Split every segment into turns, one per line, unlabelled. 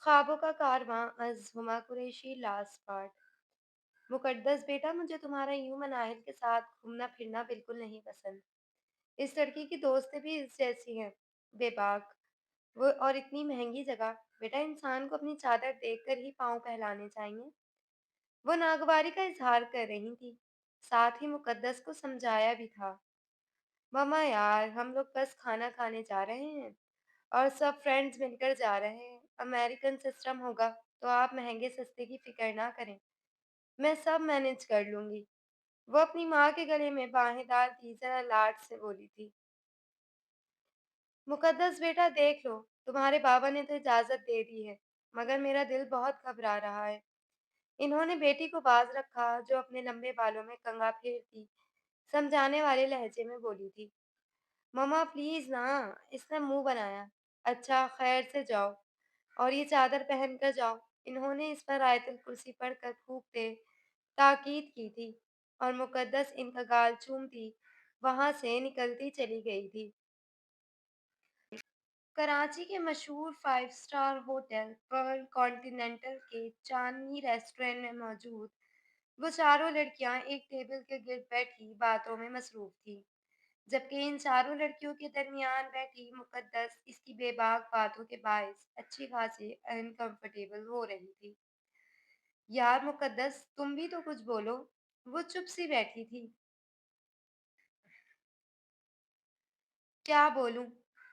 ख्वाबों का कारवां अज़ हुमा कुरैशी लास्ट पार्ट। मुकद्दस बेटा, मुझे तुम्हारा यूं मनाहिल के साथ घूमना फिरना बिल्कुल नहीं पसंद। इस लड़की की दोस्तें भी इस जैसी हैं, बेबाक। वो और इतनी महंगी जगह। बेटा, इंसान को अपनी चादर देखकर ही पाँव फैलाने चाहिए। वो नागवारी का इजहार कर रही थी, साथ ही मुकद्दस को समझाया भी था। मम्मा यार, हम लोग बस खाना खाने जा रहे हैं और सब फ्रेंड्स मिलकर जा रहे हैं। अमेरिकन सिस्टम होगा तो आप महंगे सस्ते की फिक्र ना करें, मैं सब मैनेज कर लूंगी। वो अपनी माँ के गले में बाहें डाल दी, जरा लाड से बोली थी। मुकद्दस बेटा, देख लो, तुम्हारे बाबा ने तो इजाजत दे दी है, मगर मेरा दिल बहुत घबरा रहा है। इन्होंने बेटी को बाज रखा, जो अपने लंबे बालों में कंघा फेरती समझाने वाले लहजे में बोली थी। मम्मा प्लीज ना, इसने मुंह बनाया। अच्छा खैर से जाओ और ये चादर पहन कर जाओ। इन्होंने इस पर आयतुल कुर्सी पढ़कर खूब देर ताकीद की थी और मुकद्दस इनका गाल चूमती वहां से निकलती चली गई थी। कराची के मशहूर five star hotel Perl continental के चांदनी रेस्टोरेंट में मौजूद वो चारों लड़कियां एक टेबल के गिर्द बैठी बातों में मसरूफ थी, जबकि इन चारों लड़कियों के दरमियान बैठी मुकद्दस इसकी बेबाक बातों के बायस अच्छी खासी अनकंफर्टेबल हो रही थी। यार मुकद्दस, तुम भी तो कुछ बोलो। वो चुप सी बैठी थी। क्या बोलूं?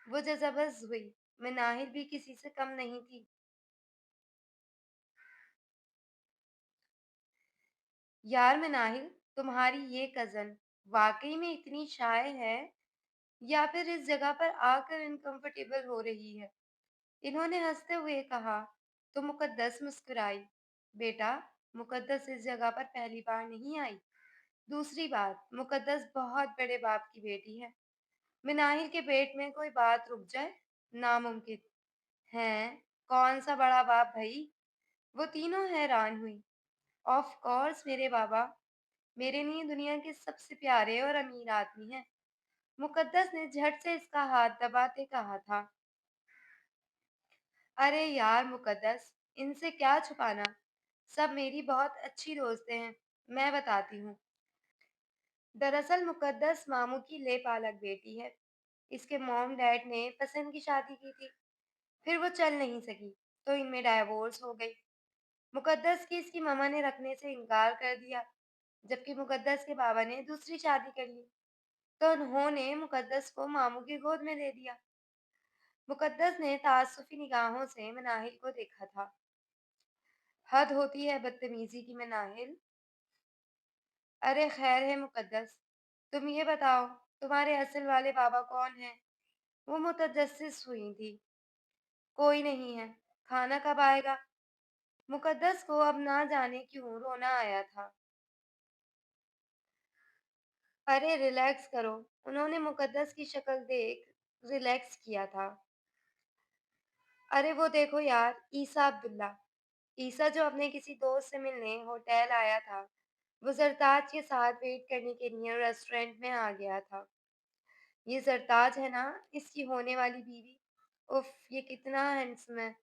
वो जज़बज़ हुई। मैं नाहिल भी किसी से कम नहीं थी। यार मनाहिल, तुम्हारी ये कजन वाकई में इतनी शाय है या फिर इस जगह पर आकर इनकंफर्टेबल हो रही है? इन्होंने हंसते हुए कहा तो मुकद्दस मुस्कुराई। बेटा, मुकद्दस इस जगह पर पहली बार नहीं आई। दूसरी बात, मुकद्दस बहुत बड़े बाप की बेटी है। मिनाहिल के पेट में कोई बात रुक जाए, नामुमकिन है। कौन सा बड़ा बाप भाई? वो तीनों हैरान हुई। ऑफ कोर्स मेरे बाबा, मेरे लिए दुनिया के सबसे प्यारे और अमीर आदमी हैं। मुकद्दस ने झट से इसका हाथ दबाते कहा था। अरे यार मुकद्दस, इनसे क्या छुपाना, सब मेरी बहुत अच्छी दोस्तें हैं, मैं बताती हूँ। दरअसल मुकद्दस मामू की लेपालक बेटी है। इसके मॉम डैड ने पसंद की शादी की थी, फिर वो चल नहीं सकी तो इनमें डाइवोर्स हो गई। मुकद्दस की इसकी ममा ने रखने से इनकार कर दिया, जबकि मुकद्दस के बाबा ने दूसरी शादी कर ली तो उन्होंने मुकद्दस को मामू की गोद में दे दिया। मुकद्दस ने तासुफी निगाहों से मनाहिल को देखा था। हद होती है बदतमीजी की मनाहिल। अरे खैर है मुकद्दस, तुम ये बताओ, तुम्हारे असल वाले बाबा कौन है? वो मुतजस्सिस हुई थी। कोई नहीं है। खाना कब आएगा? मुकद्दस को अब ना जाने क्यों रोना आया था। अरे रिलैक्स करो। उन्होंने मुकद्दस की शक्ल देख रिलैक्स किया था। अरे वो देखो यार, ईसा अब्दुल्ला। ईसा जो अपने किसी दोस्त से मिलने होटल आया था, वो जरताज के साथ वेट करने के लिए रेस्टोरेंट में आ गया था। ये जरताज है ना, इसकी होने वाली बीवी। उफ, ये कितना हैंडसम है।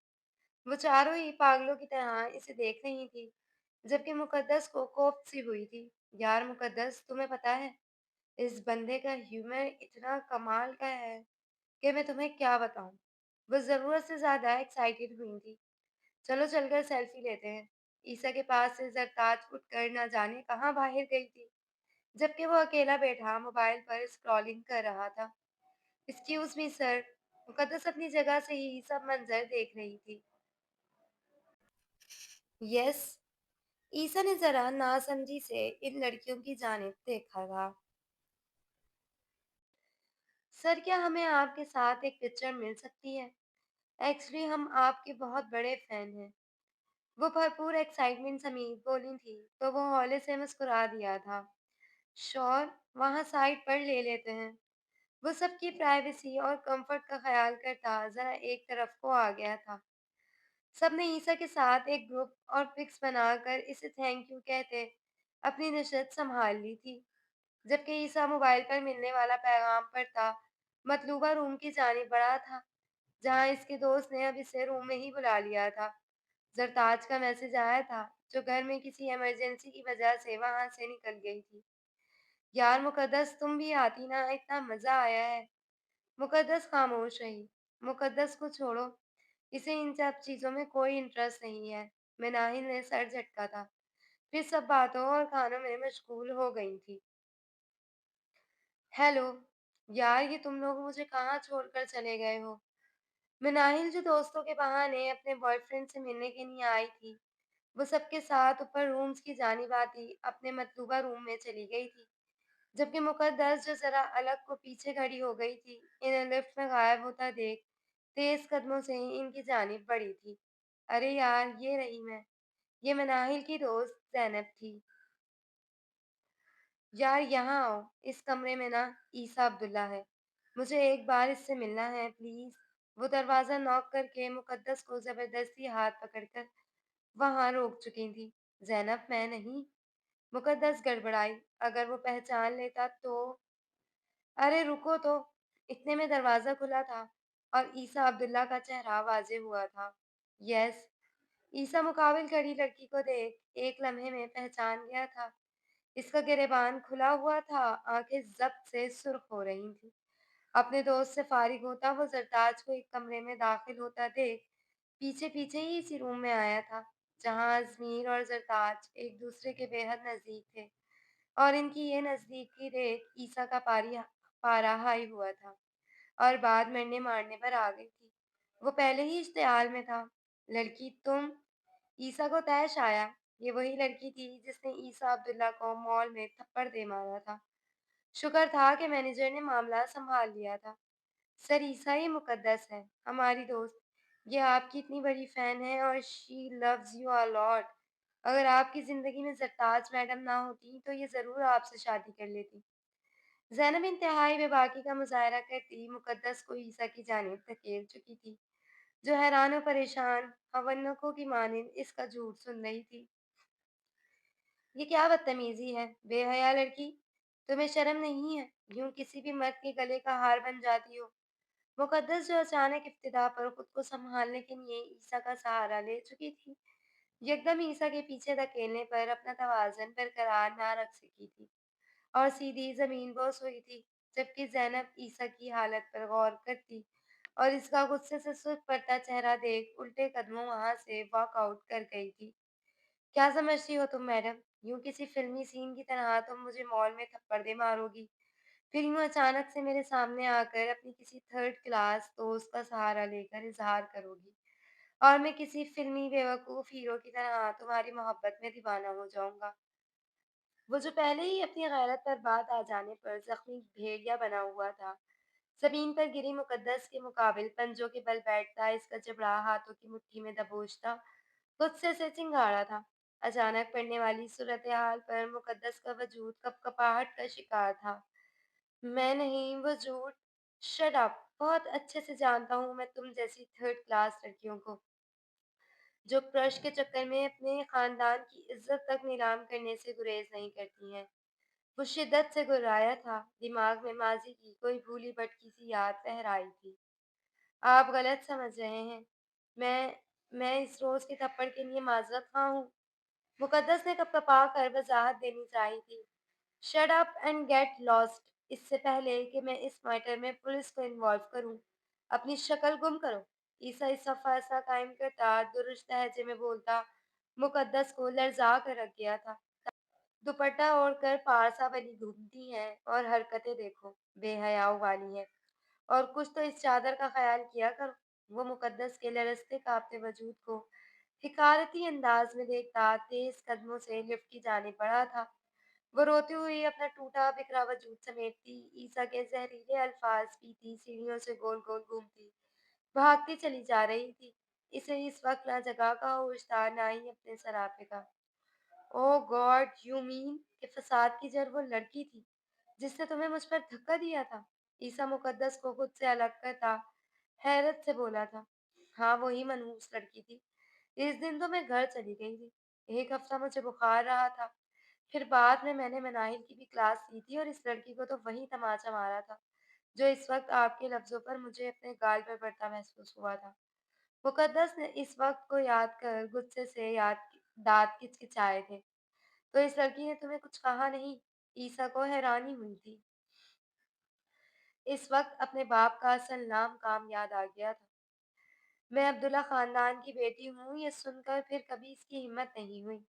वो चारों ही पागलों की तरह इसे देख रही थी, जबकि मुकद्दस को कोफ्त सी हुई थी। यार मुकद्दस, तुम्हें पता है, इस बंदे का ह्यूमर इतना कमाल का है कि मैं तुम्हें क्या बताऊं। वो जरूरत से ज्यादा एक्साइटेड हुई थी। चलो चलकर सेल्फी लेते हैं। ईसा के पास से जरताज उठकर न जाने कहाँ बाहर गई थी, जबकि वो अकेला बैठा मोबाइल पर स्क्रॉलिंग कर रहा था। Excuse me sir. मुकद्दस अपनी जगह से ही सब मंजर देख रही थी। यस। ईसा ने जरा नासमझी से इन लड़कियों की जानिब देखा था। सर, क्या हमें आपके साथ एक पिक्चर मिल सकती है? एक्चुअली हम आपके बहुत बड़े फैन हैं। वो भरपूर एक्साइटमेंट समेत बोली थी तो वो हौले से मुस्कुरा दिया था। श्योर, वहाँ साइड पर ले लेते हैं। वो सबकी प्राइवेसी और कंफर्ट का ख्याल करता जरा एक तरफ को आ गया था। सबने ईसा के साथ एक ग्रुप और पिक्स बनाकर इसे थैंक यू कहते अपनी नशत संभाल ली थी, जबकि ईसा मोबाइल पर मिलने वाला पैगाम पढ़ता मतलूबा रूम की जानिब बढ़ा था, जहाँ इसके दोस्त ने अब इसे रूम में ही बुला लिया था। ज़रताज का मैसेज आया था, जो घर में किसी इमरजेंसी की वजह से वहाँ से निकल गई थी। यार मुकद्दस, तुम भी आती ना, इतना मज़ा आया है। मुकद्दस खामोश रही। मुकद्दस को छोड़ो, इसे इन सब चीज़ों में कोई इंटरेस्ट नहीं है। मिनाहिल ने सर झटका था। फिर सब बातों और खानों में मशगूल हो गई थी। हेलो, यार ये तुम लोग मुझे कहाँ छोड़कर चले गए हो? मिनाहिल, जो दोस्तों के बहाने अपने बॉयफ्रेंड से मिलने के लिए आई थी, वो सबके साथ ऊपर रूम्स की जानिब आती अपने मतलूबा रूम में चली गई थी, जबकि मुकद्दस, जो जरा अलग को पीछे खड़ी हो गई थी, इन्हें लिफ्ट में गायब होता देख तेज कदमों से इनकी जानिब बढ़ी थी। अरे यार, ये रही मैं। ये मिनाहिल की दोस्त ज़ैनब थी। यार यहाँ आओ, इस कमरे में ना ईसा अब्दुल्ला है। मुझे एक बार इससे मिलना है प्लीज। वो दरवाजा नॉक करके मुकद्दस को जबरदस्ती हाथ पकड़कर वहां रोक चुकी थी। ज़ैनब, मैं नहीं। मुकद्दस गड़बड़ाई। अगर वो पहचान लेता तो। अरे रुको तो। इतने में दरवाजा खुला था और ईसा अब्दुल्ला का चेहरा वाजे हुआ था। यस। ईसा मुकाबिल खड़ी लड़की को देख एक लम्हे में पहचान गया था। इसका गिरेबान खुला हुआ था, आंखें जब्त से सुर्ख हो रही थीं। अपने दोस्त से फारिग होता वो जरताज को एक कमरे में दाखिल होता देख पीछे पीछे ही इसी रूम में आया था, जहां अजमीर और जरताज एक दूसरे के बेहद नजदीक थे। और इनकी ये नजदीकी देख ईसा का पारा हाई हुआ था और बाद मरने मारने पर आ गई थी। वो पहले ही इश्तियाल में था। लड़की तुम। ईसा को तैश आया। ये वही लड़की थी जिसने ईसा अब्दुल्ला को मॉल में थप्पड़ दे मारा था। शुक्र था कि मैनेजर ने मामला संभाल लिया था। सर, ईसा ही मुकद्दस है, हमारी दोस्त। ये आपकी इतनी बड़ी फैन है और she loves you a lot. अगर आपकी जिंदगी में जरताज मैडम ना होती तो ये जरूर आपसे शादी कर लेती। ज़ैनब इंतहाई बेबाकी का मुज़ाहरा करती मुक़द्दस को ईसा की जानिब धकेल चुकी थी, जो हैरान और परेशान हवन्नकों की मानिंद इसका झूठ सुन रही थी। ये क्या बदतमीज़ी है, बेहया लड़की! तुम्हें शर्म नहीं है? यूँ किसी भी मर्द के गले का हार बन जाती हो। मुक़द्दस, जो अचानक इब्तिदा पर खुद को सँभालने के लिए ईसा का सहारा ले चुकी थी, यकदम ईसा के पीछे धकेलने पर अपना तवाज़ुन बरकरार ना रख सकी थी और सीधी ज़मीन बोस हुई थी, जबकि ज़ैनब ईसा की हालत पर गौर करती और इसका गुस्से से सुर्ख पड़ता चेहरा देख उल्टे कदमों वहाँ से वॉक आउट कर गई थी। क्या समझती हो तुम मैडम? यूँ किसी फ़िल्मी सीन की तरह तुम मुझे मॉल में थप्पड़ दे मारोगी, फिर यूँ अचानक से मेरे सामने आकर अपनी किसी थर्ड क्लास दोस्त का सहारा लेकर इज़हार करोगी और मैं किसी फ़िल्मी बेवकूफ़ हीरो की तरह तुम्हारी मोहब्बत में दीवाना हो जाऊँगा। वो जो पहले ही अपनी गैरत पर बात आ जाने पर ज़ख्मी भेड़िया बना हुआ था, ज़मीन पर गिरी मुक़द्दस के मुकाबिल पंजों के बल बैठता, इसका जबड़ा हाथों की मुट्ठी में दबोचता, गुस्से से चिंगारा था। अचानक पड़ने वाली सूरत-ए-हाल पर मुक़द्दस का वजूद कँपकँपाहट का शिकार था। मैं नहीं, वो झूठ। Shut up! बहुत अच्छे से जानता हूँ मैं तुम जैसी थर्ड क्लास लड़कियों को, जो क्रश के चक्कर में अपने खानदान की इज्जत तक नीलाम करने से गुरेज नहीं करती हैं। वो शिद्दत से गुर्राया था, दिमाग में माज़ी की कोई भूली-भटकी सी याद लहराई थी। आप गलत समझ रहे हैं। मैं मैं इस रोज़ के थप्पड़ के लिए माज़रत ख़्वाह हूँ। मुक़द्दस ने कँपकँपा कर वज़ाहत देनी चाही थी। Shut up and get lost! इससे पहले कि मैं इस मैटर में पुलिस को इन्वॉल्व करूँ, अपनी शक्ल गुम करो। ईसा इस फैसला कायम करता, दुरुस्त लहजे में बोलता, मुक़द्दस को लर्ज़ा कर रख गया था। दुपट्टा ओढ़कर पारसा बनी घूमती हैं और हरकतें देखो, बेहयाओं वाली हैं। और कुछ तो इस चादर का ख्याल किया करो। वो मुक़द्दस के लरज़ते काँपते वजूद को हिकारती अंदाज में देखता तेज़ कदमों से लिफ्ट की जानिब बढ़ा था। वो रोती हुई अपना टूटा बिखरा वजूद समेटती, ईसा के ज़हरीले अल्फाज़ पीती, सीढ़ियों से गोल-गोल घूमती, भागती चली जा रही थी। इसे इस वक़्त ना जगह का होश था, ना ही अपने सरापे का। ओह गॉड! यू मीन कि फ़साद की जड़ वो लड़की थी, जिसने तुम्हें मुझ पर धक्का दिया था? ईसा मुक़द्दस को खुद से अलग करता, हैरत से बोला था। हाँ, वही मनहूस लड़की थी। इस दिन तो मैं घर चली गई थी। एक हफ़्ता मुझे बुखार रहा था। फिर बाद में मैंने मनाहिल की भी क्लास ली थी और इस लड़की को तो वहीं तमाचा मारा था, जो इस वक़्त आपके लफ्ज़ों पर मुझे अपने गाल पर पड़ता महसूस हुआ था। मुक़द्दस ने इस वक़्त को याद कर गुस्से से याद दाँत किचकिचाए थे। तो इस लड़की ने तुम्हें कुछ कहा नहीं? ईसा को हैरानी हुई थी। इस वक़्त अपने बाप का असल नाम काम याद आ गया था। मैं अब्दुल्ला ख़ानदान की बेटी हूँ, ये सुनकर फिर कभी इसकी हिम्मत नहीं हुई।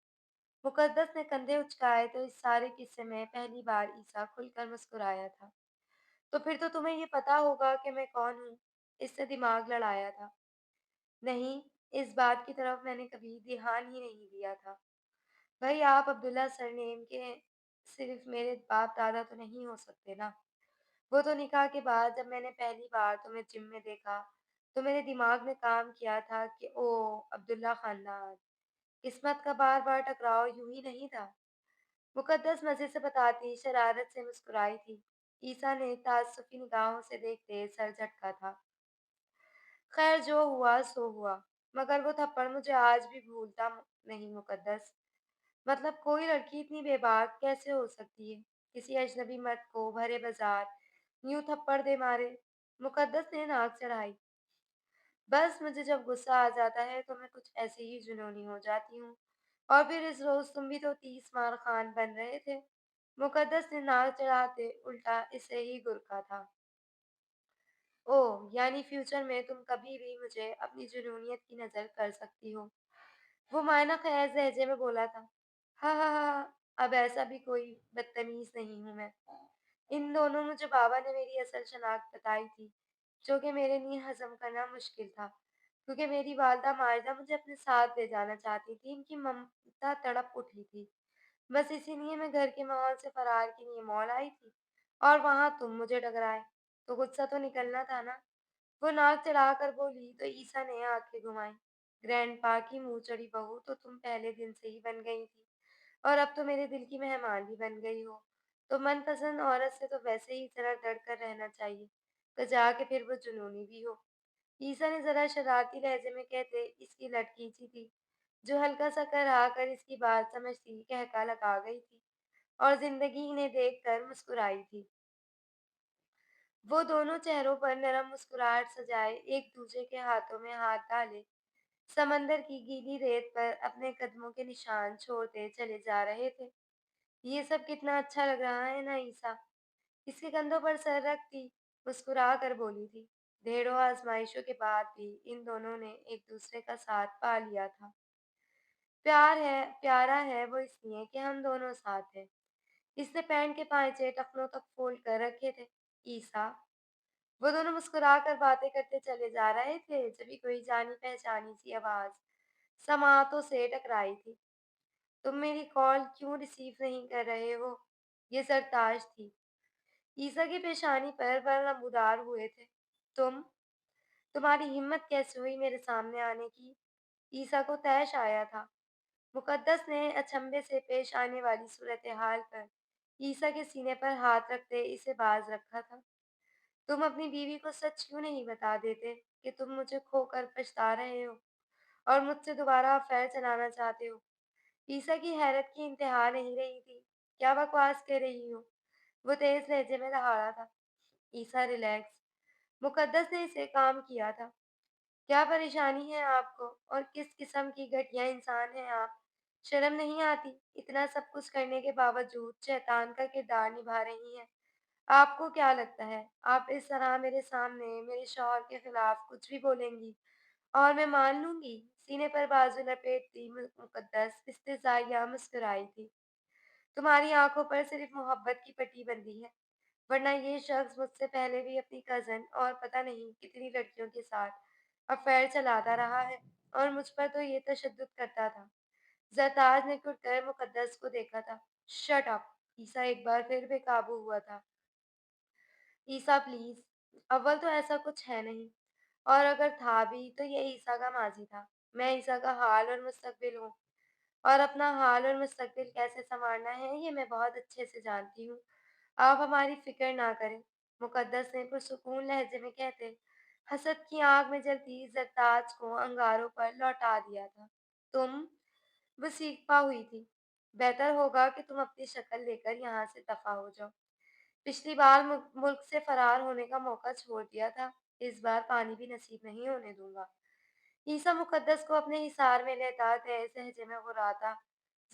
मुक़द्दस ने कंधे उचकाए तो इस सारे किस्से में पहली बार ईसा खुलकर मुस्कुराया था। तो फिर तो तुम्हें ये पता होगा कि मैं कौन हूँ? इसने दिमाग लड़ाया था। नहीं, इस बात की तरफ मैंने कभी ध्यान ही नहीं दिया था। भई आप अब्दुल्ला सरनेम के सिर्फ़ मेरे बाप-दादा तो नहीं हो सकते ना? वो तो निकाह के बाद जब मैंने पहली बार तुम्हें जिम में देखा, तो मेरे दिमाग में काम किया था कि ओह! अब्दुल्ला ख़ानदान। किस्मत का बार-बार टकराव यूँ ही नहीं था। मुक़द्दस मज़े से बताती, शरारत से मुस्कुराई थी। ईसा ने ताज्जुबी निगाहों से देखते सर झटका था। खैर जो हुआ सो हुआ, मगर वो थप्पड़ मुझे आज भी भूलता नहीं मुक़द्दस। मतलब कोई लड़की इतनी बेबाक कैसे हो सकती है? किसी अजनबी मर्द को भरे बाज़ार यूँ थप्पड़ दे मारे। मुक़द्दस ने नाक चढ़ाई। बस मुझे जब गुस्सा आ जाता है तो मैं कुछ ऐसे ही जुनूनी हो जाती हूँ। और फिर इस रोज़ तुम भी तो 30 मार खान बन रहे थे। मुक़द्दस ने नाक चढ़ाते उल्टा इसे ही गुरका था। ओह! यानी फ्यूचर में तुम कभी भी मुझे अपनी जुनूनियत की नज़र कर सकती हो। वो मायना ख़ैज लहजे में बोला था। हा हा हा, अब ऐसा भी कोई बदतमीज़ नहीं हूँ मैं। इन दोनों मुझे बाबा ने मेरी असल शनाख्त बताई थी, जो कि मेरे लिए हज़म करना मुश्किल था, क्योंकि मेरी वालिदा माजिदा मुझे अपने साथ ले जाना चाहती थी, इनकी ममता तड़प उठी थी। बस इसीलिए मैं घर के माहौल से फरार के लिए मॉल आई थी और वहाँ तुम मुझे टकराए, तो गुस्सा तो निकलना था ना। वो नाक चढ़ाकर बोली तो ईसा ने आंखें घुमाई। ग्रैंडपा की मुँह चढ़ी बहू तो तुम पहले दिन से ही बन गई थी और अब तो मेरे दिल की मेहमान भी बन गई हो। तो मनपसंद औरत से तो वैसे ही जरा डर कर रहना चाहिए, तो जाके फिर वो जुनूनी भी हो। ईसा ने जरा शरारती लहजे में कहते इसकी लट खींची थी, जो हल्का सा करहा कर इसकी बात समझती कहका लगा गई थी और जिंदगी इन्हें देखकर मुस्कुराई थी। वो दोनों चेहरों पर नरम मुस्कुराहट सजाए एक दूसरे के हाथों में हाथ डाले समंदर की गीली रेत पर अपने कदमों के निशान छोड़ते चले जा रहे थे। ये सब कितना अच्छा लग रहा है ना ईसा। इसके कंधों पर सर रखती मुस्कुरा कर बोली थी। ढेरों आजमाइशों के बाद भी इन दोनों ने एक दूसरे का साथ पा लिया था। प्यारा है वो इसलिए कि हम दोनों साथ हैं। इसने पैंट के पांचे टखनों तक फोल्ड कर रखे थे। ईसा, वो दोनों मुस्कुराकर बातें करते चले जा रहे थे, जभी कोई जानी-पहचानी सी आवाज़ समातों से टकराई थी। तुम मेरी कॉल क्यों रिसीव नहीं कर रहे हो? ये सरताज थी। ईसा की पेशानी पर बल नमूदार हुए थे। तुम? तुम्हारी हिम्मत कैसे हुई मेरे सामने आने की? ईसा को तैश आया था। मुकद्दस ने अचंभे से पेश आने वाली सूरत-ए-हाल पर ईसा के सीने पर हाथ रखते इसे बाज़ रखा था। तुम अपनी बीवी को सच क्यों नहीं बता देते कि तुम मुझे खोकर पछता रहे हो और मुझसे दोबारा अफेयर चलाना चाहते हो? ईसा की हैरत की इंतहा नहीं रही थी। क्या बकवास कर रही हो? वो तेज लहजे में दहाड़ा था। ईसा रिलैक्स। मुकद्दस ने इसे काम किया था। क्या परेशानी है आपको और किस किस्म की घटिया इंसान हैं आप? शर्म नहीं आती? इतना सब कुछ करने के बावजूद शैतान का किरदार निभा रही हैं। आपको क्या लगता है, आप इस तरह मेरे सामने मेरे शौहर के खिलाफ कुछ भी बोलेंगी और मैं मान लूँगी? सीने पर बाजू लपेटती मुकद्दस इस्तेज़ाइया मुस्कुराई थी। तुम्हारी आँखों पर सिर्फ़ मोहब्बत की पट्टी बंधी है, वरना ये शख्स मुझसे पहले भी अपनी कज़न और पता नहीं कितनी लड़कियों के साथ अफ़ेयर चलाता रहा है और मुझ पर तो ये तशद्दुद करता था। ज़रताज ने घुटकर मुकद्दस को देखा था। Shut up! ईसा एक बार फिर बेकाबू हुआ था। ईसा प्लीज़, अव्वल तो ऐसा कुछ है नहीं और अगर था भी तो ये ईसा का माज़ी था। मैं ईसा का हाल और मुस्तक़बिल हूँ और अपना हाल और मुस्तक़बिल कैसे सँवारना है ये मैं बहुत अच्छे से जानती हूँ। आप हमारी फ़िक्र ना करें, मुक़द्दस ने पुरसुकून लहजे में कहते हसद की आग में जलती ज़रताज को अंगारों पर लौटा दिया था। तुम? वो चीख़ता हुई थी। बेहतर होगा कि तुम अपनी शक्ल लेकर यहाँ से दफ़ा हो जाओ। पिछली बार मुल्क से फरार होने का मौका छोड़ दिया था, इस बार पानी भी नसीब नहीं होने दूंगा। ईसा मुकद्दस को अपने हिसार में लेता तय लहजे में गुर्राता।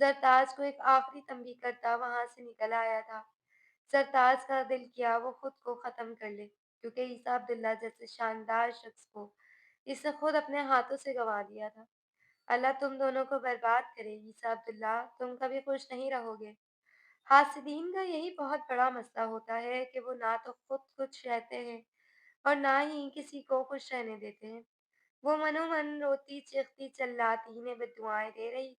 जरताज को एक आखिरी तंबी करता वहां से निकल आया था। सरताज का दिल किया वो खुद को खत्म कर ले, क्योंकि ईसा अब्दुल्ला जैसे शानदार शख्स को इसने खुद अपने हाथों से गंवा दिया था। अल्लाह तुम दोनों को बर्बाद करे। ईसा अब्दुल्ला, तुम कभी खुश नहीं रहोगे। हासिदीन का यही बहुत बड़ा मसला होता है कि वो ना तो खुद कुछ रहते हैं और ना ही किसी को खुश रहने देते हैं। वो मनोमन रोती चीखती चिल्लाती इन्हें बद्दुआएं दे रही थी,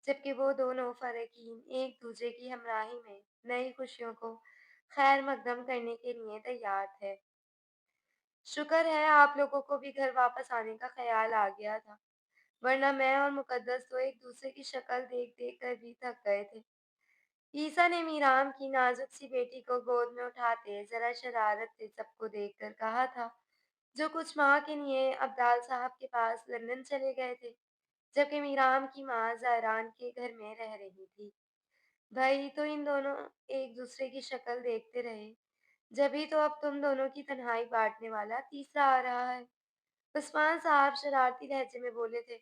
जबकि वो दोनों फरकीन एक दूसरे की हमराही में नई खुशियों को खैर मकदम करने के लिए तैयार थे। शुक्र है आप लोगों को भी घर वापस आने का ख्याल आ गया था, वरना मैं और मुकद्दस तो एक दूसरे की शक्ल देख देख कर भी थक गए थे। ईसा ने मीराम की नाजुक सी बेटी को गोद में उठाते जरा शरारत से सबको देखकर कहा था, जो कुछ माह के लिए अब्दाल साहब के पास लंदन चले गए थे, जबकि मीराम की माँ ज़हरान के घर में रह रही थी। भाई तो इन दोनों एक दूसरे की शक्ल देखते रहे, जभी तो अब तुम दोनों की तन्हाई बांटने वाला तीसरा आ रहा है। उस्मान साहब शरारती लहजे में बोले थे।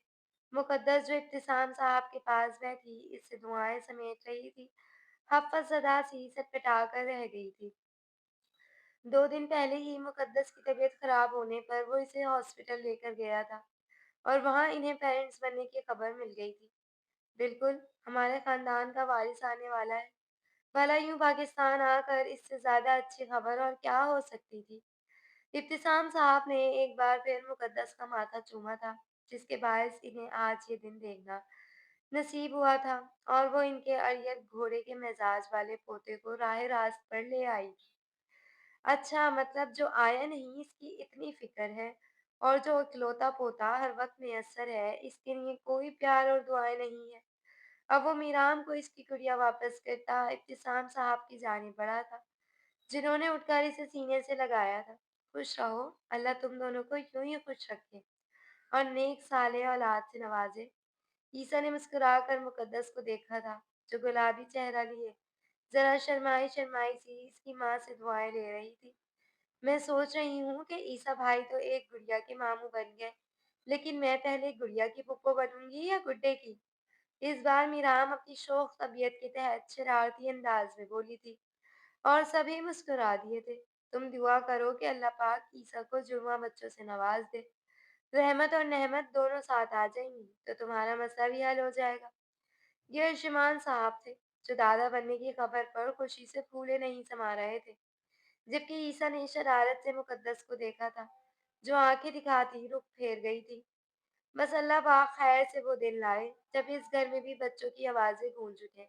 मुकद्दस जो इब्तिसाम साहब के पास बैठी इससे दुआएं समेट रही थी, हफ्फत ज़दा सी सटपटा कर रह गई थी। 2 दिन पहले ही मुकद्दस की तबीयत खराब होने पर वो इसे हॉस्पिटल लेकर गया था और वहाँ इन्हें पेरेंट्स बनने की खबर मिल गई थी। बिल्कुल, हमारे खानदान का वारिस आने वाला है। भला यूं पाकिस्तान आकर इससे ज्यादा अच्छी खबर और क्या हो सकती थी। इब्तिसाम साहब ने एक बार फिर मुकद्दस का माथा चूमा था, जिसके बायस इन्हें आज ये दिन देखना नसीब हुआ था और वो इनके अरियत घोड़े के मिजाज वाले पोते को राह रास्त पर ले आई। अच्छा, मतलब जो आया नहीं इसकी इतनी फिक्र है, और जो इकलौता पोता हर वक्त मैसर है इसके लिए कोई प्यार और दुआएं नहीं है। अब वो मीराम को इसकी गुड़िया वापस करता इब्तिसाम साहब की जानिब बढ़ा था, जिन्होंने उठकर इसे सीने से लगाया था। खुश रहो, अल्लाह तुम दोनों को यूं ही खुश रखे और नेक साले औलाद से नवाजे। ईसा ने मुस्कुराकर मुकद्दस को देखा था, जो गुलाबी चेहरा लिए जरा शर्माई शर्माई सी इसकी माँ से दुआएं ले रही थी। मैं सोच रही हूँ कि ईसा भाई तो एक गुड़िया के मामू बन गए, लेकिन मैं पहले गुड़िया की फूफो बनूंगी या गुड्डे की। इस बार मीराम अपनी शोख तबीयत के तहत शरारती अंदाज में बोली थी और सभी मुस्कुरा दिए थे। तुम दुआ करो कि अल्लाह पाक ईसा को जुड़वा बच्चों से नवाज दे। रहमत और नेहमत दोनों साथ आ जाएंगी तो तुम्हारा मसला भी हल हो जाएगा। ये अर्शमान साहब थे, जो दादा बनने की खबर पर खुशी से फूले नहीं समा रहे थे, जबकि ईसा ने शरारत से मुकद्दस को देखा था, जो आंखें दिखाती रुख फेर गई थी। बस अल्लाह पाक खैर से वो दिन लाए जब इस घर में भी बच्चों की आवाजें गूंज उठे।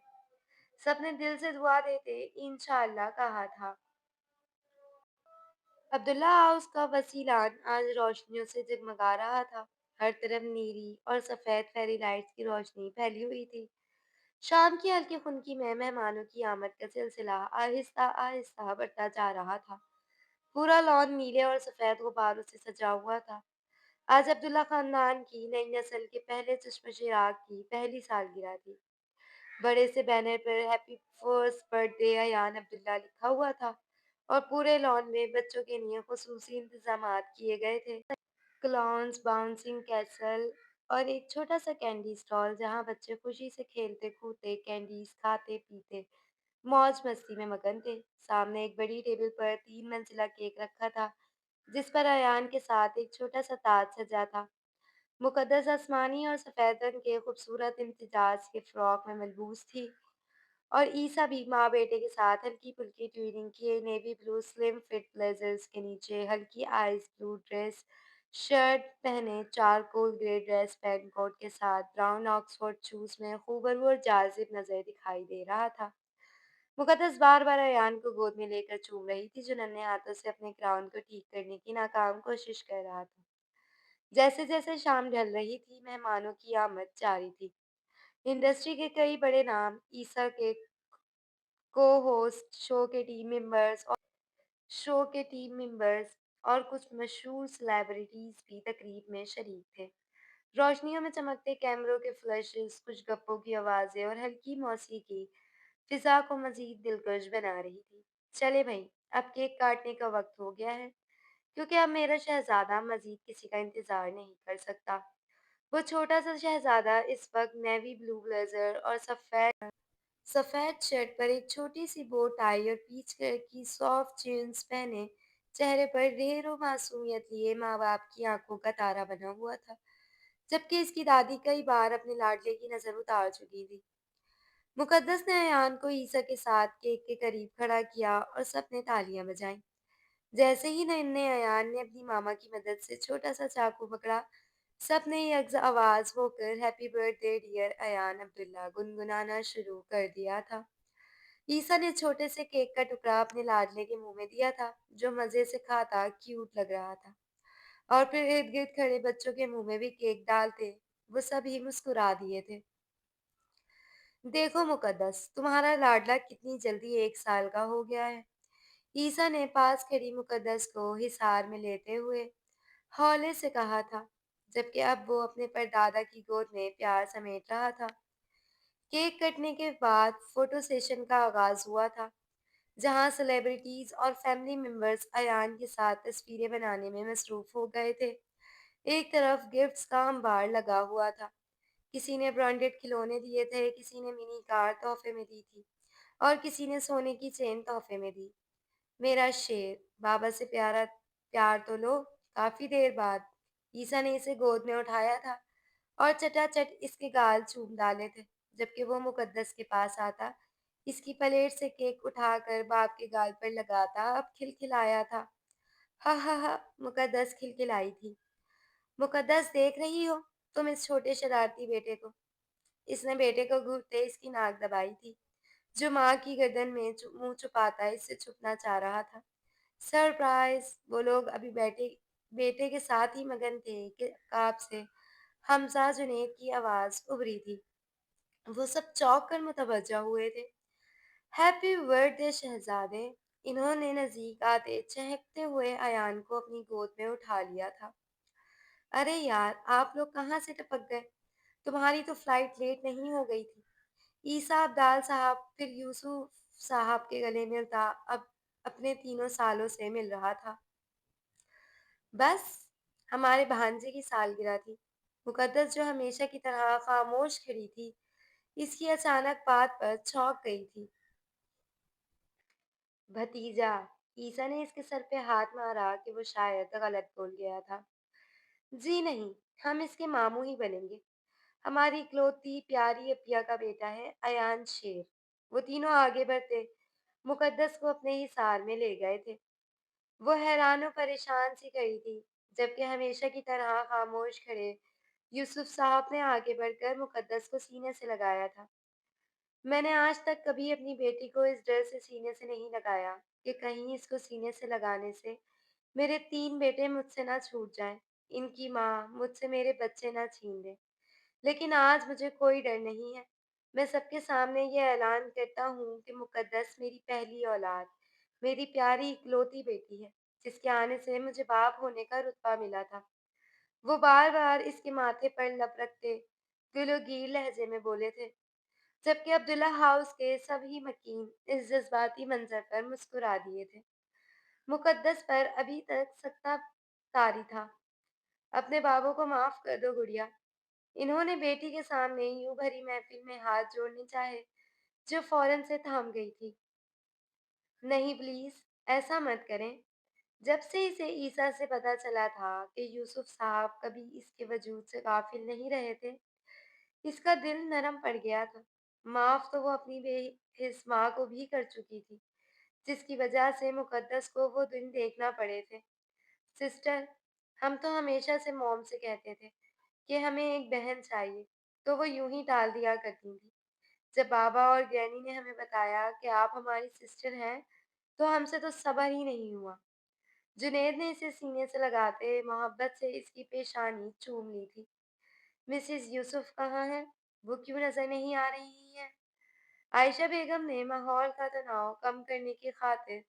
सबने दिल से दुआ देते इंशाअल्लाह कहा था। अब्दुल्ला हाउस का वसीलान आज रोशनियों से जगमगा रहा था। हर तरफ नीली और सफेद फेरी लाइट्स की रोशनी फैली हुई थी। शाम की हल्की खुनकी में मेहमानों की आमद का सिलसिला आहिस्ता आहिस्ता बढ़ता जा रहा था। पूरा लॉन नीले और सफेद गुब्बारों से सजा हुआ था। आज अब्दुल्ला खानदान की नई नस्ल के पहले चश्म चिराग की पहली सालगिरह थी। बड़े से बैनर पर happy first birthday Ayaan Abdullah लिखा हुआ था और पूरे लॉन में बच्चों के लिए खुसूसी इंतजामात किए गए थे। क्लाउन्स, बाउंसिंग कैसल और एक छोटा सा कैंडी स्टॉल जहां बच्चे खुशी से खेलते कूदते कैंडीज खाते पीते मौज मस्ती में मगन थे। सामने एक बड़ी टेबल पर 3 मंजिला केक रखा था, जिस पर अयान के साथ एक छोटा सा ताज सजा था। मुकद्दस आसमानी और सफ़ेद रंग के खूबसूरत इम्तिजाज के फ्रॉक में मलबूस थी और ईसा भी माँ बेटे के साथ हल्की फुल्की ट्यूनिंग किए navy blue slim fit blazers के नीचे हल्की आइस ब्लू ड्रेस शर्ट पहने charcoal grey dress pant coat के साथ ब्राउन ऑक्सफोर्ड शूज में खूबरू और जाजिब नजर दिखाई दे रहा था। मुकद्दस बार बार अयान को गोद में लेकर चूम रही थी, जो नन्हे हाथों से अपने क्राउन को ठीक करने की नाकाम कोशिश कर रहा था। जैसे जैसे शाम ढल रही थी, मेहमानों की आमद जारी थी। इंडस्ट्री के कई बड़े नाम, ईसा के को-होस्ट, शो के टीम मेंबर्स और कुछ मशहूर सेलिब्रिटीज भी तकरीब में शरीक थे। रोशनियों में चमकते कैमरों के फ्लैशेस, कुछ गप्पों की आवाजें और हल्की मौसीकी फिजा को मजीद दिलकश बना रही थी। चले भई, अब केक काटने का वक़्त हो गया है, क्योंकि अब मेरा शहज़ादा मज़ीद किसी का इंतज़ार नहीं कर सकता। वो छोटा-सा शहज़ादा इस वक़्त नेवी ब्लू ब्लेज़र और सफ़ेद शर्ट पर एक छोटी-सी बो टाई और पीच कलर की सॉफ्ट जीन्स पहने, चेहरे पर ढेरों मासूमियत लिए माँ-बाप की आँखों का तारा बना हुआ था, जबकि इसकी दादी कई बार अपने लाडले की नज़र उतार चुकी थी। मुक़द्दस ने अयान को ईसा के साथ केक के करीब खड़ा किया और सबने तालियां बजाईं। जैसे ही नन्हे अयान ने अपनी मामा की मदद से छोटा-सा चाकू पकड़ा, सबने यकज़ आवाज़ होकर happy birthday dear Ayan Abdullah गुनगुनाना शुरू कर दिया था। ईसा ने छोटे से केक का टुकड़ा अपने लाडले के मुंह में दिया था, जो मज़े से खाता क्यूट लग रहा था। और फिर इर्द-गिर्द खड़े बच्चों के मुंह में भी केक डालते, वो सभी मुस्कुरा दिए थे। देखो मुकद्दस, तुम्हारा लाडला कितनी जल्दी 1 साल का हो गया है। ईसा ने पास खड़ी मुकद्दस को हिसार में लेते हुए हौले से कहा था, जबकि अब वो अपने परदादा की गोद में प्यार समेट रहा था। केक कटने के बाद फोटो सेशन का आगाज हुआ था, जहां सेलिब्रिटीज और फैमिली मेंबर्स अयान के साथ तस्वीरें बनाने में मसरूफ हो गए थे। एक तरफ गिफ्ट्स का अंबार लगा हुआ था। किसी ने ब्रांडेड खिलौने दिए थे, किसी ने मिनी कार तोहफे में दी थी और किसी ने सोने की चेन तोहफे में दी। मेरा शेर, बाबा से प्यार तो लो। काफी देर बाद ईसा ने इसे गोद में उठाया था और चटाचट इसके गाल चूम डाले थे, जबकि वो मुकद्दस के पास आता, इसकी प्लेट से केक उठाकर बाप के गाल पर लगाता, अब खिलखिलाया था। हा हा हा, मुकद्दस खिलखिलाई थी। मुकद्दस, देख रही हो तुम इस छोटे शरारती बेटे को? इसने बेटे को घूरते इसकी नाक दबाई थी, जो माँ की गर्दन में मुंह छुपाता इससे छुपना चाह रहा था। सरप्राइज! वो लोग अभी बेटे के साथ ही मगन थे कि काब से हमजा जुनैद की आवाज उभरी थी। वो सब चौंक कर मुतवज्जा हुए थे। हैप्पी बर्थडे शहजादे! इन्होंने नजीक आते चहकते हुए अयान को अपनी गोद में उठा लिया था। अरे यार, आप लोग कहाँ से टपक गए? तुम्हारी तो फ्लाइट लेट नहीं हो गई थी? ईसा अब्दाल साहब फिर यूसुफ साहब के गले मिलता, अब अपने 3 सालों से मिल रहा था। बस, हमारे भांजे की सालगिरह थी। मुकद्दस, जो हमेशा की तरह खामोश खड़ी थी, इसकी अचानक बात पर चौंक गई थी। भतीजा, ईसा ने इसके सर पे हाथ मारा कि वो शायद गलत बोल गया था। जी नहीं, हम इसके मामू ही बनेंगे। हमारी इकलौती प्यारी अपिया का बेटा है अयान शेर। वो तीनों आगे बढ़ते मुकद्दस को अपने हिसार में ले गए थे। वो हैरान और परेशान सी खड़ी थी, जबकि हमेशा की तरह खामोश खड़े यूसुफ साहब ने आगे बढ़कर मुकद्दस को सीने से लगाया था। मैंने आज तक कभी अपनी बेटी को इस डर से सीने से नहीं लगाया कि कहीं इसको सीने से लगाने से मेरे 3 बेटे मुझसे ना छूट जाएं, इनकी माँ मुझसे मेरे बच्चे ना छीन ले। लेकिन आज मुझे कोई डर नहीं है। मैं सबके सामने ये ऐलान करता हूँ कि मुकद्दस मेरी पहली औलाद, मेरी प्यारी इकलौती बेटी है, जिसके आने से मुझे बाप होने का रुतबा मिला था। वो बार-बार इसके माथे पर लब रखते, दिलोगीर लहजे में बोले थे, जबकि अब्दुल्ला हाउस के सभी मकीन इस जज्बाती मंजर पर मुस्कुरा दिए थे। मुकद्दस पर अभी तक सख्ता तारी था। अपने बाबू को माफ कर दो गुड़िया। इन्होंने बेटी के सामने यूं भरी महफिल में हाथ जोड़ने चाहे, जो फौरन से थम गई थी। नहीं प्लीज, ऐसा मत करें। जब से इसे ईसा से पता चला था कि यूसुफ साहब कभी इसके वजूद से गाफिल नहीं रहे थे, इसका दिल नरम पड़ गया था। माफ तो वो अपनी बेहिस माँ को भी कर चुकी थी, जिसकी वजह से मुकद्दस को वो दिन देखना पड़े थे। सिस्टर, हम तो हमेशा से मॉम से कहते थे कि हमें एक बहन चाहिए, तो वो यूं ही टाल दिया करती थी। जब बाबा और ग्रैनी ने हमें बताया कि आप हमारी सिस्टर हैं, तो हमसे तो सब्र ही नहीं हुआ। जुनैद ने इसे सीने से लगाते मोहब्बत से इसकी पेशानी चूम ली थी। मिसेस यूसुफ कहाँ है? वो क्यों नजर नहीं आ रही हैं? आयशा बेगम ने माहौल का तनाव कम करने की खातिर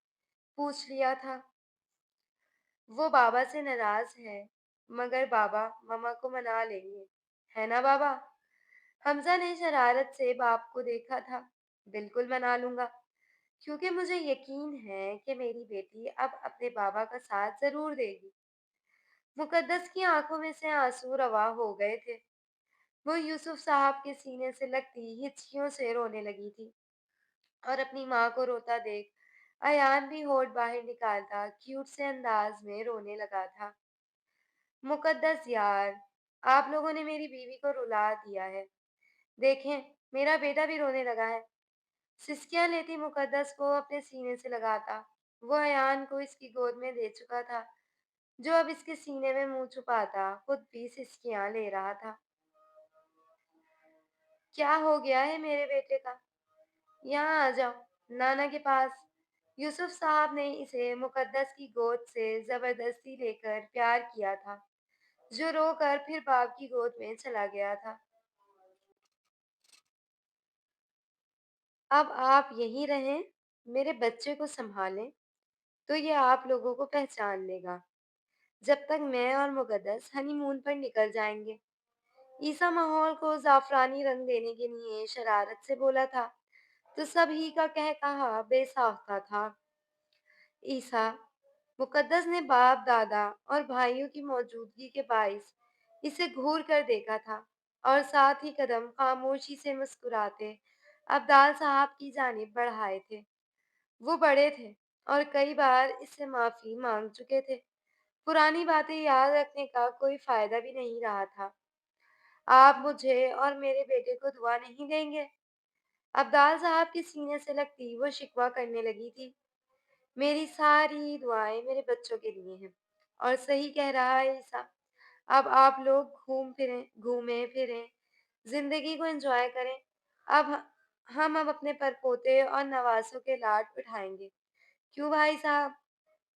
पूछ लिया था। वो बाबा से नाराज है, मगर बाबा मम्मा को मना लेंगे, है ना बाबा? हमजा ने शरारत से बाप को देखा था। बिल्कुल मना लूंगा। کیونکہ مجھے یقین ہے کہ میری بیٹی اب اپنے بابا کا ساتھ ضرور دے گی۔ مقدس کی آنکھوں میں سے آنسو روا ہو گئے تھے۔ وہ یوسف صاحب کے سینے سے لگتی ہچکیوں سے رونے لگی تھی اور اپنی ماں کو روتا دیکھ ایان بھی ہونٹ باہر نکالتا کیوٹ سے انداز میں رونے لگا تھا۔ مقدس یار، آپ لوگوں نے میری بیوی کو رلا دیا ہے۔ دیکھیں، میرا بیٹا بھی رونے لگا ہے۔ سسکیاں لیتی مقدس کو اپنے سینے سے لگاتا۔ وہ ایان کو اس کی گود میں دے چکا تھا، جو اب اس کے سینے میں منہ چھپاتا خود بھی سسکیاں لے رہا تھا۔ کیا ہو گیا ہے میرے بیٹے کا؟ یہاں آ جاؤ، نانا کے پاس۔ یوسف صاحب نے اسے مقدس کی گود سے زبردستی لے کر پیار کیا تھا، جو رو کر پھر باپ کی گود میں چلا گیا تھا۔ اب آپ یہیں رہیں، میرے بچے کو سنبھالیں تو یہ آپ لوگوں کو پہچان لے گا، جب تک میں اور مقدس ہنی مون پر نکل جائیں گے۔ عیسیٰ ماحول کو زعفرانی رنگ دینے کے لیے شرارت سے بولا تھا، تو سب ہی کا کہا بے ساختہ تھا۔ عیسیٰ، مقدس نے باپ دادا اور بھائیوں کی موجودگی کے باعث اسے گھور کر دیکھا تھا اور ساتھ ہی قدم خاموشی سے مسکراتے ابدال صاحب کی جانب بڑھائے تھے۔ وہ بڑے تھے اور کئی بار اس سے معافی مانگ چکے تھے۔ پرانی باتیں یاد رکھنے کا کوئی فائدہ بھی نہیں رہا تھا۔ آپ مجھے اور میرے بیٹے کو دعا نہیں دیں گے؟ ابدال صاحب کے سینے سے لگتی وہ شکوہ کرنے لگی تھی۔ میری ساری دعائیں میرے بچوں کے لیے ہیں، اور صحیح کہہ رہا ہے عیسیٰ۔ اب آپ لوگ گھومیں پھریں، زندگی کو انجوائے کریں۔ اب ہم اپنے پرپوتے اور نواسوں کے لاڈ اٹھائیں گے، کیوں بھائی صاحب؟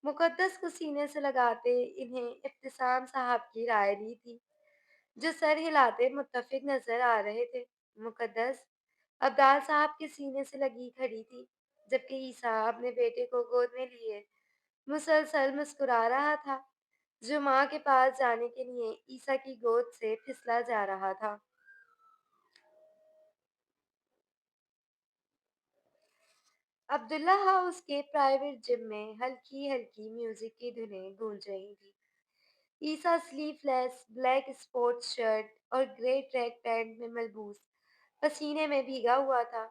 مقدس کو سینے سے لگاتے انہیں ابتسام صاحب کی رائے دی تھی، جو سر ہلاتے متفق نظر آ رہے تھے۔ مقدس ابدال صاحب کے سینے سے لگی کھڑی تھی، جبکہ عیسیٰ اپنے بیٹے کو گود میں لیے مسلسل مسکرا رہا تھا، جو ماں کے پاس جانے کے لیے عیسیٰ کی گود سے پھسلا جا رہا تھا۔ عبداللہ ہاؤس کے پرائیویٹ جم میں ہلکی ہلکی میوزک کی دھنیں گونج رہی تھی۔ عیسیٰ سلیو لیس بلیک اسپورٹس شرٹ اور گرے ٹریک پینٹ میں ملبوس پسینے میں بھیگا ہوا تھا۔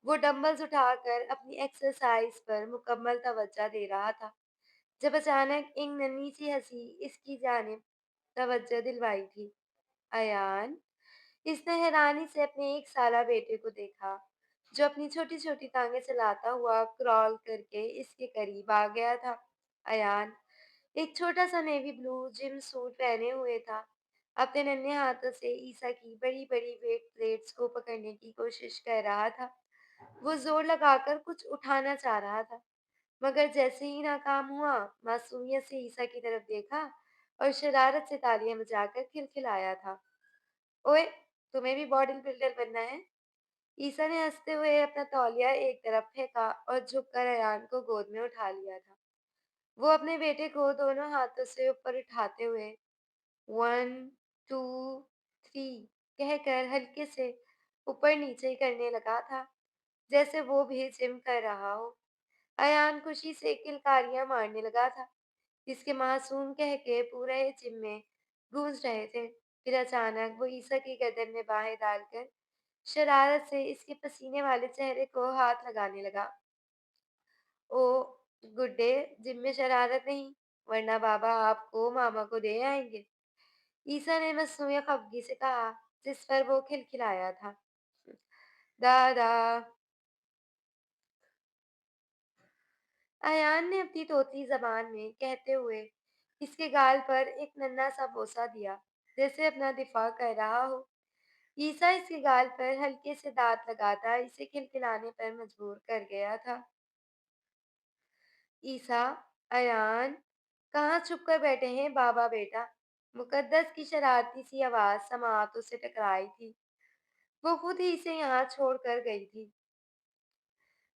وہ ڈمبلز اٹھا کر اپنی ایکسرسائز پر مکمل توجہ دے رہا تھا، جب اچانک ایک ننھی سی ہنسی اس کی جانب توجہ دلوائی تھی۔ ایان، اس نے حیرانی سے اپنے ایک سالہ بیٹے کو دیکھا، جو اپنی چھوٹی چھوٹی ٹانگیں چلاتا ہوا کرال کر کے اس کے قریب آ گیا تھا۔ ایان ایک چھوٹا سا نیوی بلو جم سوٹ پہنے ہوئے تھا، اپنے ننھے ہاتھوں سے عیسیٰ کی بڑی بڑی ویٹ پلیٹس کو پکڑنے کی کوشش کر رہا تھا۔ وہ زور لگا کر کچھ اٹھانا چاہ رہا تھا، مگر جیسے ہی ناکام ہوا، معصومیت سے عیسیٰ کی طرف دیکھا اور شرارت سے تالیاں بجا کر کھلکھلایا تھا۔ اوئے، تمہیں بھی باڈی بلڈر بننا ہے؟ عیسیٰ نے ہنستے ہوئے اپنا تولیہ ایک طرف پھینکا اور جھک کر ایان کو گود میں اٹھا لیا تھا۔ وہ اپنے بیٹے کو دونوں ہاتھوں سے اوپر اٹھاتے ہوئے 1 2 3 کہہ کر ہلکے سے اوپر نیچے کرنے لگا تھا، جیسے وہ بھی جم کر رہا ہو۔ ایان خوشی سے کلکاریاں مارنے لگا تھا، جس کے معصوم کہہ کے پورے جم میں گونج رہے تھے۔ پھر اچانک وہ عیسیٰ کی گردن میں باہیں ڈال کر شرارت سے اس کے پسینے والے چہرے کو ہاتھ لگانے لگا۔ او گڈے، جم میں شرارت نہیں، ورنہ بابا آپ کو ماما کو دے آئیں گے، عیسیٰ نے مصنوعی خفگی سے کہا، جس پر وہ کھلکھلایا تھا۔ دادا، ایان نے اپنی طوطی زبان میں کہتے ہوئے اس کے گال پر ایک ننھا سا بوسہ دیا، جیسے اپنا دفاع کر رہا ہو۔ عیسیٰ اس کے گال پر ہلکے سے دانت لگاتا اسے کھلکھلانے پر مجبور کر گیا تھا۔ عیسیٰ، ایان، کہاں چھپ کر بیٹھے ہیں بابا بیٹا؟ مقدس کی شرارتی سی آواز سماعتوں سے ٹکرائی تھی۔ وہ خود ہی اسے یہاں چھوڑ کر گئی تھی۔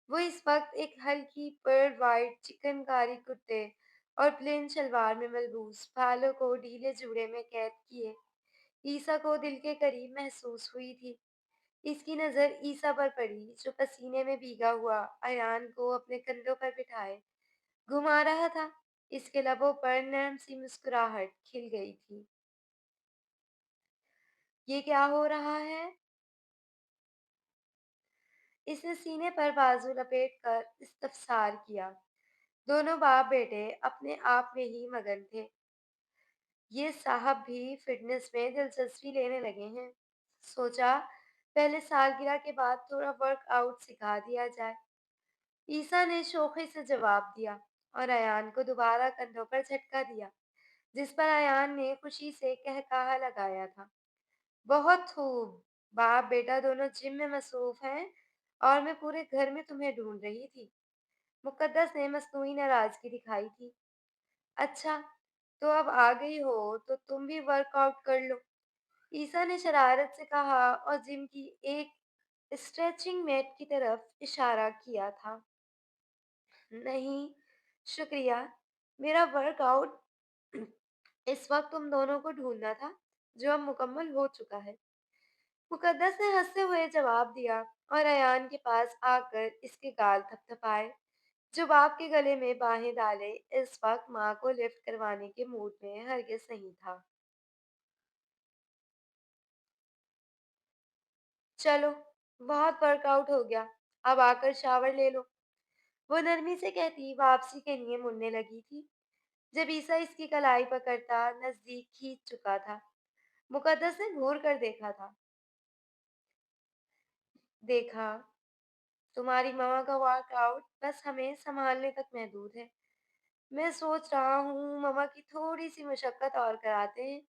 وہ اس وقت ایک ہلکی پر وائٹ چکن کاری کرتے اور پلین شلوار میں ملبوس، بالوں کو ڈھیلے جوڑے میں قید کیے عیسیٰ کو دل کے قریب محسوس ہوئی تھی۔ اس کی نظر عیسیٰ پر پڑی جو پسینے میں بھیگا ہوا ایان کو اپنے کندھوں پر بٹھائے گھما رہا تھا۔ اس کے لبوں پر نرم سی مسکراہٹ کھل گئی تھی۔ یہ کیا ہو رہا ہے؟ اس نے سینے پر بازو لپیٹ کر استفسار کیا۔ دونوں باپ بیٹے اپنے آپ میں ہی مگن تھے۔ یہ صاحب بھی فٹنس میں دلچسپی لینے لگے ہیں۔ سوچا پہلے سالگرہ کے بعد تھوڑا ورک آؤٹ سکھا دیا جائے۔ عیسیٰ نے شوخی سے جواب دیا اور ایان کو دوبارہ کندھوں پر جھٹکا دیا جس پر ایان نے خوشی سے قہقہہ لگایا تھا۔ بہت خوب، باپ بیٹا دونوں جم میں مصروف ہیں اور میں پورے گھر میں تمہیں ڈھونڈ رہی تھی۔ مقدس نے مصنوعی ناراضگی دکھائی تھی۔ اچھا، تو اب آ گئی ہو تو تم بھی ورک آؤٹ کر لو، عیسیٰ نے شرارت سے کہا اور جم کی ایک اسٹریچنگ میٹ کی طرف اشارہ کیا تھا۔ نہیں، شکریہ، میرا ورک آؤٹ اس وقت تم دونوں کو ڈھونڈنا تھا جو اب مکمل ہو چکا ہے۔ مقدس نے ہنستے ہوئے جواب دیا اور ایان کے پاس آ کر اس کے گال تھپ تھپائے جو باپ کے گلے میں باہیں ڈالے اس وقت ماں کو لفٹ کروانے کے موڈ میں ہرگز نہیں تھا۔ چلو، بہت ورک آؤٹ ہو گیا، اب آ کر شاور لے لو، وہ نرمی سے کہتی واپسی کے لیے مڑنے لگی تھی جب عیسیٰ اس کی کلائی پکڑتا نزدیک کھینچ چکا تھا۔ مقدس نے گھور کر دیکھا تھا۔ دیکھا، تمہاری ماما کا ورک آؤٹ بس ہمیں سنبھالنے تک محدود ہے۔ میں سوچ رہا ہوں ماما کی تھوڑی سی مشقت اور کراتے ہیں،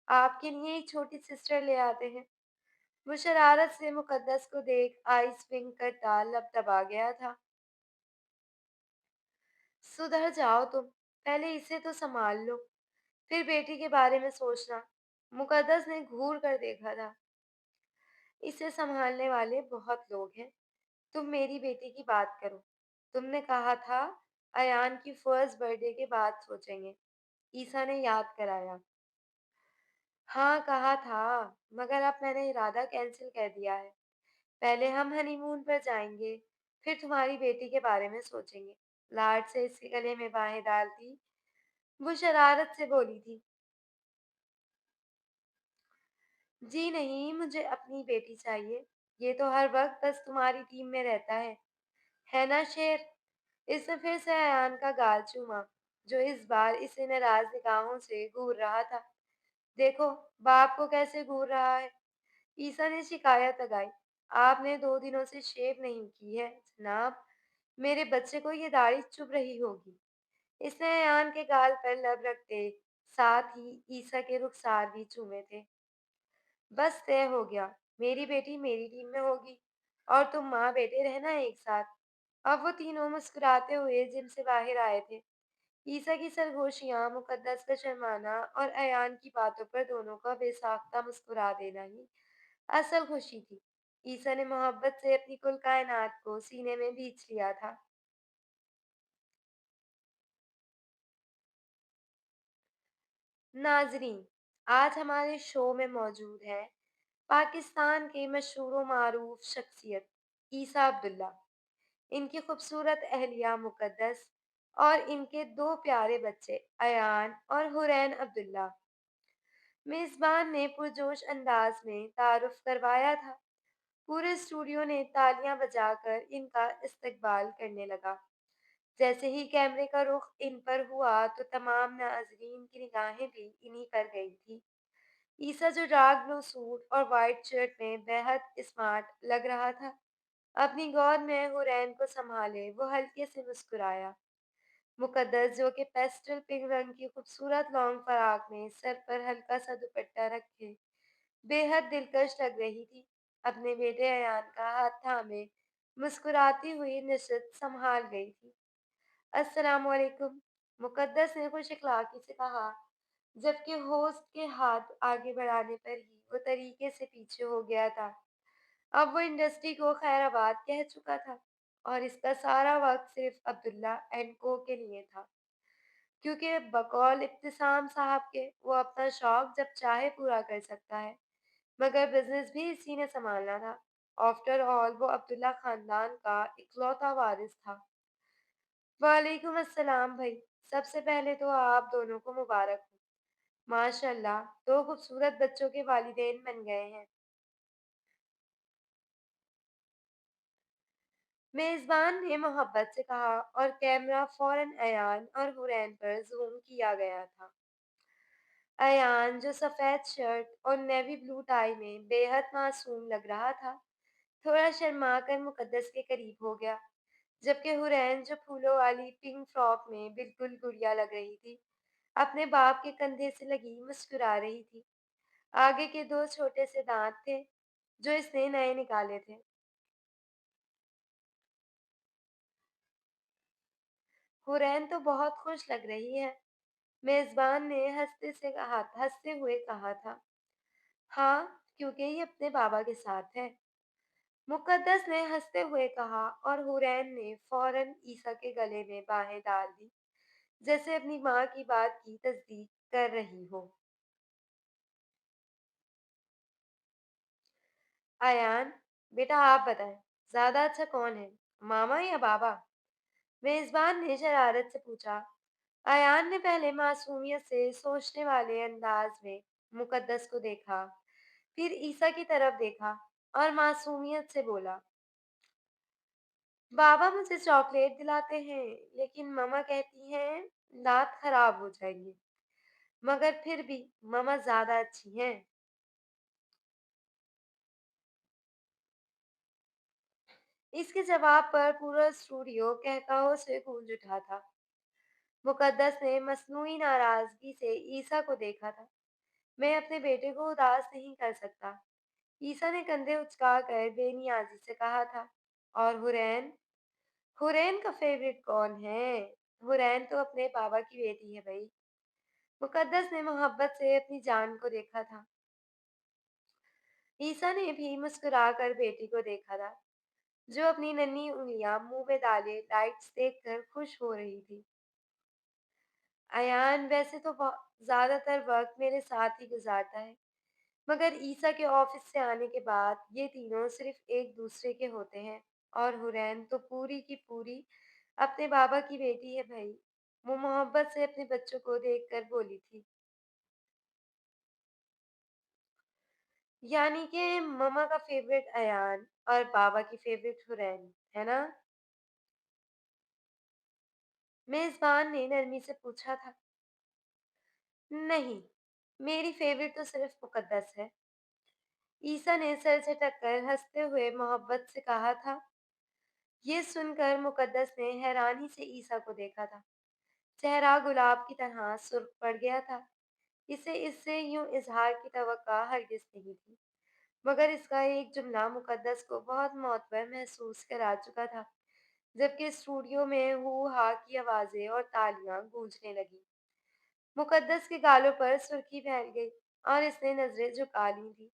آپ کے لیے ایک چھوٹی سسٹر لے آتے ہیں۔ وہ شرارت سے مقدس کو دیکھ آئس ونک کرتا لب دبا گیا تھا۔ سدھر جاؤ تم، پہلے اسے تو سنبھال لو، پھر بیٹی کے بارے میں سوچنا۔ مقدس نے گھور کر دیکھا تھا۔ اسے سنبھالنے والے بہت لوگ ہیں، تم میری بیٹی کی بات کرو، تم نے کہا تھا ایان کی فرسٹ برتھ ڈے کے بعد سوچیں گے، عیسیٰ نے یاد کرایا۔ ہاں کہا تھا، مگر اب میں نے ارادہ کینسل کر دیا ہے۔ پہلے ہم ہنی مون پر جائیں گے، پھر تمہاری بیٹی کے بارے میں سوچیں گے، لاڈ سے اس کے گلے میں باہیں ڈالتی وہ شرارت سے بولی تھی۔ جی نہیں، مجھے اپنی بیٹی چاہیے، یہ تو ہر وقت بس تمہاری ٹیم میں رہتا ہے نا شیر؟ اس نے پھر سے ایان کا گال چوما جو اس بار اسے ناراض نگاہوں سے گور رہا تھا۔ دیکھو باپ کو کیسے گور رہا ہے۔ عیسیٰ نے شکایت لگائی۔ آپ نے 2 دنوں سے شیو نہیں کی ہے جناب، میرے بچے کو یہ داڑھی چبھ رہی ہوگی۔ اس نے ایان کے گال پر لب رکھتے ساتھ ہی عیسیٰ کے رخسار بھی چومے تھے۔ بس طے ہو گیا، میری بیٹی میری ٹیم میں ہوگی اور تم ماں بیٹے رہنا ایک ساتھ۔ اب وہ تینوں مسکراتے ہوئے جم سے باہر آئے تھے۔ عیسیٰ کی سرگوشیاں، مقدس کا شرمانا اور ایان کی باتوں پر دونوں کا بے ساختہ مسکرا دینا ہی اصل خوشی تھی۔ عیسیٰ نے محبت سے اپنی کل کائنات کو سینے میں بھیج لیا تھا۔ ناظرین، آج ہمارے شو میں موجود ہے پاکستان کے مشہور و معروف شخصیت عیسیٰ عبداللہ، ان کی خوبصورت اہلیہ مقدس اور ان کے 2 پیارے بچے ایان اور حرین عبداللہ۔ میزبان نے پرجوش انداز میں تعارف کروایا تھا۔ پورے اسٹوڈیو نے تالیاں بجا کر ان کا استقبال کرنے لگا۔ جیسے ہی کیمرے کا رخ ان پر ہوا تو تمام ناظرین کی نگاہیں بھی انہی پر گئی تھی۔ عیسیٰ جو ڈارک بلو سوٹ اور وائٹ شرٹ میں بے حد اسمارٹ لگ رہا تھا، اپنی گود میں حرین کو سنبھالے وہ ہلکے سے مسکرایا۔ مقدس جو کہ پیسٹل پنک رنگ کی خوبصورت لانگ فراق میں سر پر ہلکا سا دوپٹہ رکھے بے حد دلکش لگ رہی تھی، اپنے بیٹے ایان کا ہاتھ تھامے مسکراتی ہوئی نشت سنبھال گئی تھی۔ السلام علیکم، مقدس نے خوش اخلاقی سے کہا جبکہ ہوسٹ کے ہاتھ آگے بڑھانے پر ہی وہ طریقے سے پیچھے ہو گیا تھا۔ اب وہ انڈسٹری کو خیر آباد کہہ چکا تھا اور اس کا سارا وقت صرف عبداللہ اینڈ کو کے لیے تھا، کیونکہ بقول ابتسام صاحب کے وہ اپنا شوق جب چاہے پورا کر سکتا ہے، مگر بزنس بھی اسی نے سنبھالنا تھا۔ آفٹر آل وہ عبداللہ خاندان کا اکلوتا وارث تھا۔ وعلیکم السلام بھائی، سب سے پہلے تو آپ دونوں کو مبارک ہو۔ ماشاء اللہ، دو خوبصورت بچوں کے والدین بن گئے ہیں۔ میزبان نے محبت سے کہا اور کیمرہ فوراً ایان اور حرین پر زوم کیا گیا تھا۔ ایان جو سفید شرٹ اور نیوی بلو ٹائی میں بے حد معصوم لگ رہا تھا، تھوڑا شرما کر مقدس کے قریب ہو گیا، جبکہ حرین جو پھولوں والی پنک فراک میں بالکل گڑیا لگ رہی تھی، اپنے باپ کے کندھے سے لگی مسکرا رہی تھی۔ آگے کے دو چھوٹے سے دانت تھے جو اس نے نئے نکالے تھے۔ حرین تو بہت خوش لگ رہی ہے، میزبان نے ہنستے ہوئے کہا تھا۔ ہاں، کیونکہ یہ اپنے بابا کے ساتھ ہے، مقدس نے ہنستے ہوئے کہا اور حورین نے فوراً عیسیٰ کے گلے میں باہیں ڈال دی، جیسے اپنی ماں کی بات کی تصدیق کر رہی ہو۔ ایان، بیٹا آپ بتائیں، زیادہ اچھا کون ہے، ماما یا بابا؟ میزبان نے شرارت سے پوچھا۔ ایان نے پہلے معصومیت سے سوچنے والے انداز میں مقدس کو دیکھا، پھر عیسیٰ کی طرف دیکھا اور معصومیت سے بولا، بابا مجھے چاکلیٹ دلاتے ہیں لیکن ماما کہتی ہیں دانت خراب ہو جائیں گے، مگر پھر بھی ماما زیادہ اچھی ہیں۔ اس کے جواب پر پورا اسٹوڈیو کہکہاؤں سے گونج اٹھا تھا۔ مقدس نے مصنوعی ناراضگی سے عیسیٰ کو دیکھا تھا۔ میں اپنے بیٹے کو اداس نہیں کر سکتا، عیسیٰ نے کندھے اچکا کر بے نیازی سے کہا تھا۔ اور حرین، حرین کا فیوریٹ کون ہے؟ حرین تو اپنے بابا کی بیٹی ہے بھائی۔ مقدس نے محبت سے اپنی جان کو دیکھا تھا۔ عیسیٰ نے بھی مسکرا کر بیٹی کو دیکھا تھا، جو اپنی ننھی انگلیاں منہ میں ڈالے لائٹس دیکھ کر خوش ہو رہی تھی۔ ایان ویسے تو زیادہ تر وقت میرے ساتھ ہی گزارتا ہے، مگر عیسیٰ کے آفس سے آنے کے بعد یہ تینوں صرف ایک دوسرے کے ہوتے ہیں۔ اور حرین تو پوری کی پوری اپنے بابا کی بیٹی ہے بھائی، وہ محبت سے اپنے بچوں کو دیکھ کر بولی تھی۔ یعنی کہ مما کا فیوریٹ ایان اور بابا کی فیوریٹ حرین ہے نا؟ میزبان نے نرمی سے پوچھا تھا۔ نہیں، میری فیوریٹ تو صرف مقدس ہے، عیسیٰ نے سر سے ٹک کر ہنستے ہوئے محبت سے کہا تھا۔ یہ سن کر مقدس نے حیرانی سے عیسیٰ کو دیکھا تھا۔ چہرہ گلاب کی طرح سرخ پڑ گیا تھا۔ اسے اس سے یوں اظہار کی توقع ہرگز نہیں تھی، مگر اس کا ایک جملہ مقدس کو بہت معتبر محسوس کرا چکا تھا، جبکہ اسٹوڈیو میں ہو ہا کی آوازیں اور تالیاں گونجنے لگیں۔ مقدس کے گالوں پر سرخی پھیل گئی اور اس نے نظریں جھکا لی تھی۔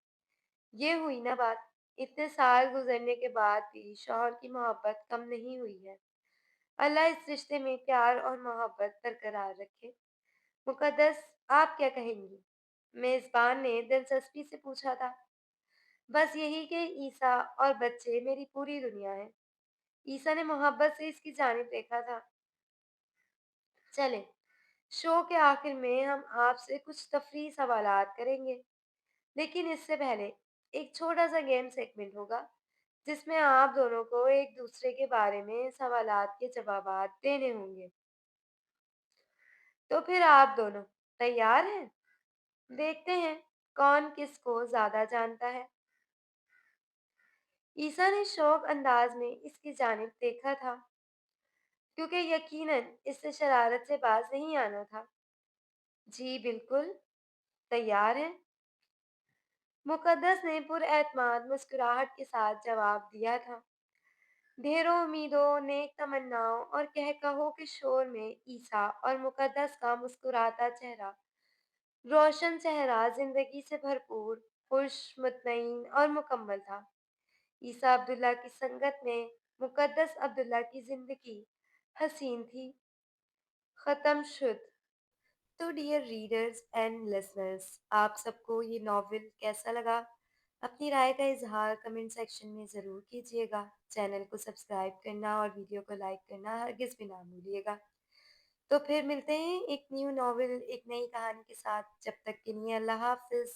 یہ ہوئی نا بات، اتنے سال گزرنے کے بعد بھی شوہر کی محبت کم نہیں ہوئی ہے۔ اللہ اس رشتے میں پیار اور محبت برقرار رکھے۔ مقدس، آپ کیا کہیں گی؟ میزبان نے دلچسپی سے پوچھا تھا۔ بس یہی کہ عیسیٰ اور بچے میری پوری دنیا ہے۔ عیسیٰ نے محبت سے اس کی جانب دیکھا تھا۔ چلیں، شو کے آخر میں ہم آپ سے کچھ تفریحی سوالات کریں گے، لیکن اس سے پہلے ایک چھوٹا سا گیم سیگمنٹ ہوگا جس میں آپ دونوں کو ایک دوسرے کے بارے میں سوالات کے جوابات دینے ہوں گے۔ تو پھر آپ دونوں تیار ہیں؟ دیکھتے ہیں کون کس کو زیادہ جانتا ہے۔ عیسیٰ نے شوق انداز میں اس کی جانب دیکھا تھا، کیونکہ یقیناً اس سے شرارت سے باز نہیں آنا تھا۔ جی بالکل، تیار ہیں؟ مقدس نے پر اعتماد مسکراہٹ کے ساتھ جواب دیا تھا۔ ڈھیروں امیدوں، نیک تمناؤں اور کہکہوں کے شور میں عیسیٰ اور مقدس کا مسکراتا چہرہ، روشن چہرہ زندگی سے بھرپور، خوش، مطمئن اور مکمل تھا۔ عیسیٰ عبداللہ کی سنگت میں مقدس عبداللہ کی زندگی حسین تھی۔ ختم شد۔ تو ڈیئر ریڈرز اینڈ لسنرز، آپ سب کو یہ ناول کیسا لگا؟ अपनी राय का इज़हार कमेंट सेक्शन में ज़रूर कीजिएगा। चैनल को सब्सक्राइब करना और वीडियो को लाइक करना हरगिज़ भी ना भूलिएगा। तो फिर मिलते हैं एक न्यू नॉवल, एक नई कहानी के साथ। जब तक के लिए अल्लाह हाफ़िज़।